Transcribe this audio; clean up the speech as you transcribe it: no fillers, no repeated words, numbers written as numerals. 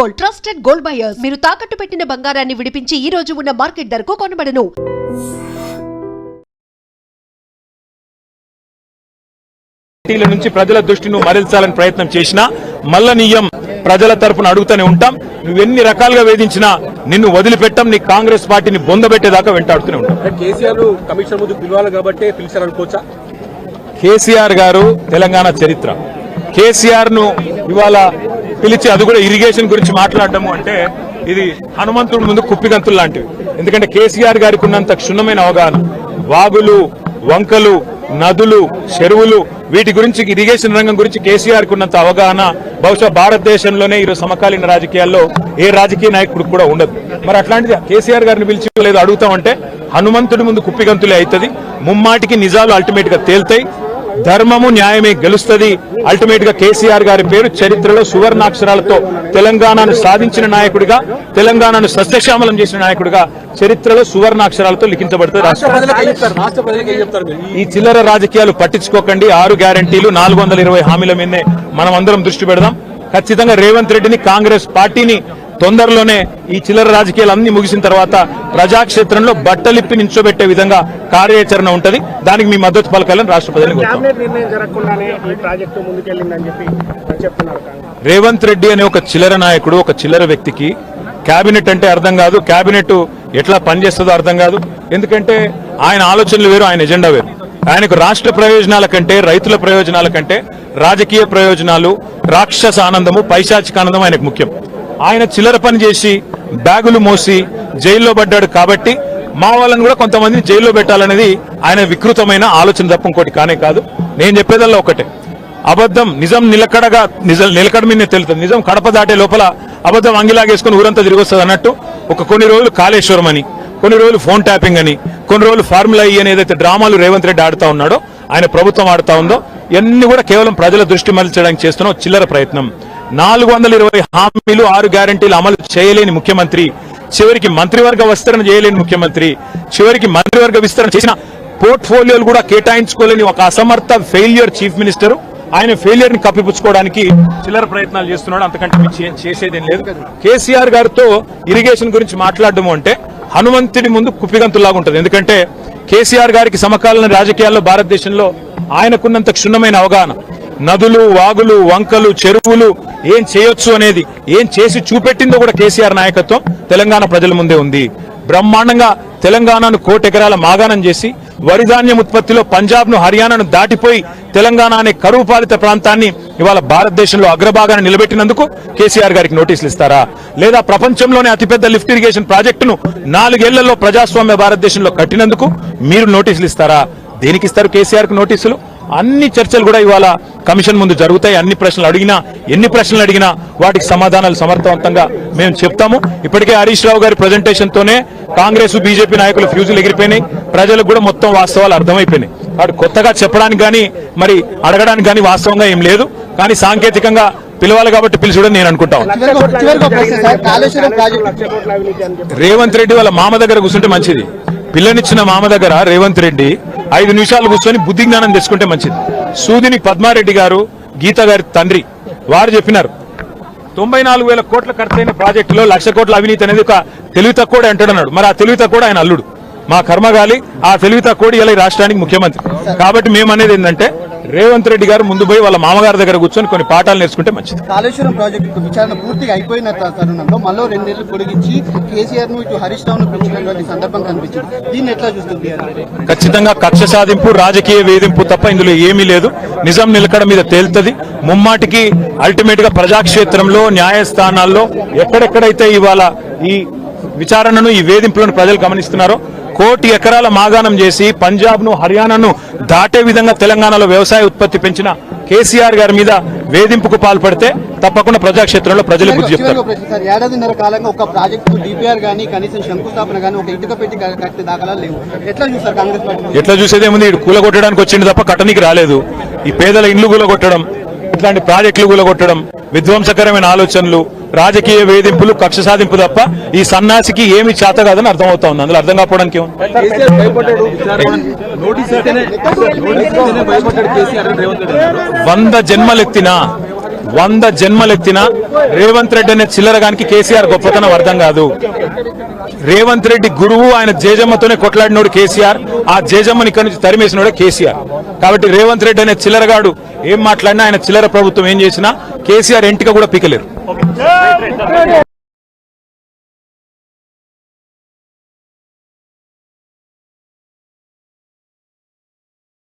Gold, trusted gold buyers. మీరు తాకట్టు పెట్టిన బంగారాన్ని విడిపించి ఈ రోజు ఉన్న మార్కెట్ ధరకు కొనబడను. నుంచి ప్రజల దృష్టిని మరల్చాలని ప్రయత్నం చేసినా మళ్ళా నీయం ప్రజల తరపున అడుగుతూనే ఉంటాం. నువ్వెన్ని రకాలుగా వేధించినా నిన్ను వదిలిపెట్టం. నీ కాంగ్రెస్ పార్టీని బొందబెట్టేదాకా వెంటాడుతూనే ఉంటాం. కేసీఆర్ కమిషన్ ముందు పిలవాలి కాబట్టి పిలిచారనుకోవచ్చా? కేసీఆర్ గారు తెలంగాణ చరిత్ర. కేసీఆర్ ను ఇవాళ పిలిచి అది కూడా ఇరిగేషన్ గురించి మాట్లాడటము అంటే ఇది హనుమంతుడి ముందు కుప్పిగంతులు లాంటివి. ఎందుకంటే కేసీఆర్ గారికి ఉన్నంత క్షుణ్ణమైన అవగాహన, వాగులు, వంకలు, నదులు, చెరువులు, వీటి గురించి ఇరిగేషన్ రంగం గురించి కేసీఆర్ కు ఉన్నంత అవగాహన బహుశా భారతదేశంలోనే ఈరోజు సమకాలీన రాజకీయాల్లో ఏ రాజకీయ నాయకుడు కూడా ఉండదు. మరి అట్లాంటిది కేసీఆర్ గారిని పిలిచి లేదు అడుగుతామంటే హనుమంతుడి ముందు కుప్పిగంతులే అవుతుంది. ముమ్మాటికి నిజాలు అల్టిమేట్ గా తేల్తాయి. ధర్మము న్యాయమే గెలుస్తుంది. అల్టిమేట్ గా కేసీఆర్ గారి పేరు చరిత్రలో సువర్ణాక్షరాలతో తెలంగాణను సాధించిన నాయకుడిగా, తెలంగాణను సస్యశ్యామలం చేసిన నాయకుడిగా చరిత్రలో సువర్ణాక్షరాలతో లిఖించబడుతుంది. ఈ చిల్లర రాజకీయాలు పట్టించుకోకండి. 6 గ్యారంటీలు 420 హామీల మీదనే మనం అందరం దృష్టి పెడదాం. ఖచ్చితంగా రేవంత్ రెడ్డిని, కాంగ్రెస్ పార్టీని తొందరలోనే ఈ చిల్లర రాజకీయాలు అన్ని ముగిసిన తర్వాత ప్రజాక్షేత్రంలో బట్టలిప్పి నించోబెట్టే విధంగా కార్యాచరణ ఉంటది. దానికి మీ మద్దతు పలకాలని రాష్ట్ర ప్రజలకు రేవంత్ రెడ్డి అనే ఒక చిల్లర నాయకుడు, ఒక చిల్లర వ్యక్తికి కేబినెట్ అంటే అర్థం కాదు, కేబినెట్ ఎట్లా పనిచేస్తుందో అర్థం కాదు. ఎందుకంటే ఆయన ఆలోచనలు వేరు, ఆయన ఎజెండా వేరు. ఆయనకు రాష్ట్ర ప్రయోజనాల కంటే, రైతుల ప్రయోజనాల కంటే రాజకీయ ప్రయోజనాలు, రాక్షస ఆనందము, పైశాచిక ఆనందం ఆయనకు ముఖ్యం. ఆయన చిల్లర పని చేసి బ్యాగులు మోసి జైల్లో పడ్డాడు కాబట్టి మా వాళ్ళని కూడా కొంతమందిని జైల్లో పెట్టాలనేది ఆయన వికృతమైన ఆలోచన తప్ప ఇంకోటి కానే కాదు. నేను చెప్పేదల్లా ఒకటే, అబద్ధం నిజం నిలకడ మీద తెలుస్తుంది. నిజం కడప దాటే లోపల అబద్ధం అంగిలాగేసుకుని ఊరంతా తిరిగి వస్తుంది అన్నట్టు కొన్ని రోజులు కాళేశ్వరం అని, కొన్ని రోజులు ఫోన్ ట్యాపింగ్ అని, కొన్ని రోజులు ఫార్ములా ఈ అని ఏదైతే డ్రామాలు రేవంత్ రెడ్డి ఆడుతా ఉన్నాడో, ఆయన ప్రభుత్వం ఆడుతా ఉందో, ఇవన్నీ కూడా కేవలం ప్రజల దృష్టి మరల్చడానికి చేస్తున్న చిల్లర ప్రయత్నం. 420 హామీలు, 6 గ్యారంటీలు అమలు చేయలేని ముఖ్యమంత్రి, చివరికి మంత్రివర్గ విస్తరణ చేయలేని ముఖ్యమంత్రి, చివరికి మంత్రివర్గ విస్తరణ చేసిన పోర్ట్ఫోలియోలు కూడా కేటాయించుకోలేని ఒక అసమర్థ ఫెయిల్యూర్ చీఫ్ మినిస్టర్. ఆయన ఫెయిల్యూర్ ని కప్పిపుచ్చుకోవడానికి చిల్లర ప్రయత్నాలు చేస్తున్నాడు. అంతకంటే చేసేదేం లేదు. కేసీఆర్ గారితో ఇరిగేషన్ గురించి మాట్లాడడం అంటే హనుమంతుడి ముందు కుప్పిగంతులాగా ఉంటుంది. ఎందుకంటే కేసీఆర్ గారికి సమకాలీన రాజకీయాల్లో భారతదేశంలో ఆయనకున్నంత క్షుణ్ణమైన అవగాహన, నదులు, వాగులు, వంకలు, చెరువులు ఏం చేయొచ్చు అనేది, ఏం చేసి చూపెట్టిందో కూడా కేసీఆర్ నాయకత్వం తెలంగాణ ప్రజల ముందే ఉంది. బ్రహ్మాండంగా తెలంగాణను 1 కోటి ఎకరాల మాగాణం చేసి వరిధాన్యం ఉత్పత్తిలో పంజాబ్ ను, హర్యానాను దాటిపోయి తెలంగాణ అనే కరువు పాలిత ప్రాంతాన్ని ఇవాళ భారతదేశంలో అగ్రభాగాన్ని నిలబెట్టినందుకు కేసీఆర్ గారికి నోటీసులు ఇస్తారా? లేదా ప్రపంచంలోనే అతిపెద్ద లిఫ్ట్ ఇరిగేషన్ ప్రాజెక్టును 4 ఏళ్లలో ప్రజాస్వామ్య భారతదేశంలో కట్టినందుకు మీరు నోటీసులు ఇస్తారా? దేనికి ఇస్తారు కేసీఆర్ కు నోటీసులు? అన్ని చర్చలు కూడా ఇవాళ కమిషన్ ముందు జరుగుతాయి. ఎన్ని ప్రశ్నలు అడిగినా వాటికి సమాధానాలు సమర్థవంతంగా మేము చెప్తాము. ఇప్పటికే హరీష్ రావు గారి ప్రజెంటేషన్ తోనే కాంగ్రెస్, బీజేపీ నాయకుల ఫ్యూజులు ఎగిరిపోయినాయి. ప్రజలకు కూడా మొత్తం వాస్తవాలు అర్థమైపోయినాయి. వాడు కొత్తగా చెప్పడానికి కానీ మరి అడగడానికి కానీ వాస్తవంగా ఏం లేదు. కానీ సాంకేతికంగా పిలవాలి కాబట్టి పిలిచడం నేను అనుకుంటాను. రేవంత్ రెడ్డి వాళ్ళ మామ దగ్గర కూర్చుంటే మంచిది. పిల్లనిచ్చిన మామ దగ్గర రేవంత్ రెడ్డి 5 నిమిషాలు కూర్చొని బుద్ధి జ్ఞానం తెచ్చుకుంటే మంచిది. సూదిని పద్మారెడ్డి గారు, గీత గారి తండ్రి, వారు చెప్పినారు 94,000 కోట్ల ఖర్చైన ప్రాజెక్టులో 1,00,000 కోట్ల అవినీతి అనేది ఒక తెలివి తక్కువ అంటాడన్నాడు. మరి ఆ తెలివి తక్కువ ఆయన అల్లుడు, మా కర్మగాలి. ఆ తెలివి తక్కువ ఇలా రాష్ట్రానికి ముఖ్యమంత్రి. కాబట్టి మేము అనేది ఏంటంటే రేవంత్ రెడ్డి గారు ముందు పోయి వాళ్ళ మామగారి దగ్గర కూర్చొని కొన్ని పాఠాలు నేర్చుకుంటే మంచిది. కాళేశ్వరం ప్రాజెక్టు విచారణ పూర్తిగా అయిపోయిన తరుణంలో మళ్ళీ 2 నెలలు పొడిగించి కేసీఆర్ ను ఇటు హరీష్ రావును పిలిచినటువంటి సందర్భం కనిపించింది. దీన్ని ఎట్లా చూస్తుంది? ఖచ్చితంగా కక్ష సాధింపు, రాజకీయ వేధింపు తప్ప ఇందులో ఏమీ లేదు. నిజం నిలకడ మీద తేలుతుంది. ముమ్మాటికి అల్టిమేట్ గా ప్రజాక్షేత్రంలో, న్యాయస్థానాల్లో ఎక్కడెక్కడైతే ఇవాళ ఈ విచారణను, ఈ వేధింపులను ప్రజలు గమనిస్తున్నారో, 1 కోటి ఎకరాల మాగాణం చేసి పంజాబ్ ను, హర్యానాను దాటే విధంగా తెలంగాణలో వ్యవసాయ ఉత్పత్తి పెంచిన కేసీఆర్ గారి మీద వేధింపుకు పాల్పడితే తప్పకుండా ప్రజాక్షేత్రంలో ప్రజలు బుద్ధి చెప్తారు. 1.5 ఏళ్ల కాలంగా ఒక ప్రాజెక్టు డిపిఆర్ గానీ, కనీసం శంకుస్థాపన గానీ, ఒక ఇటుక పెట్టి కట్టే దాఖలాలు లేవు. ఎట్లా చూస్తారు కాంగ్రెస్ పార్టీ? ఎట్లా చూసేదేముంది? ఇటు కూలగొట్టడానికి వచ్చింది తప్ప కట్టనికి రాలేదు. ఈ పేదల ఇండ్లు కూలగొట్టడం, ఇట్లాంటి ప్రాజెక్టులు కూలగొట్టడం, విధ్వంసకరమైన ఆలోచనలు, రాజకీయ వేధింపులు, కక్ష సాధింపు తప్ప ఈ సన్నాసికి ఏమి చేత కాదని అర్థమవుతా ఉంది. అందులో అర్థం కాకపోవడానికి 100 జన్మలెత్తినా 100 జన్మలెత్తినా రేవంత్ రెడ్డి అనే చిల్లరగానికి కేసీఆర్ గొప్పతనం అర్థం కాదు. రేవంత్ రెడ్డి గురువు, ఆయన జేజమ్మతోనే కొట్లాడినోడు కేసీఆర్, ఆ జేజమ్మని ఇక్కడి నుంచి తరిమేసినోడే కేసీఆర్. కాబట్టి రేవంత్ రెడ్డి అనే చిల్లరగాడు ఏం మాట్లాడినా, ఆయన చిల్లర ప్రభుత్వం ఏం చేసినా కేసీఆర్ ఎంటిక కూడా పీకలేరు.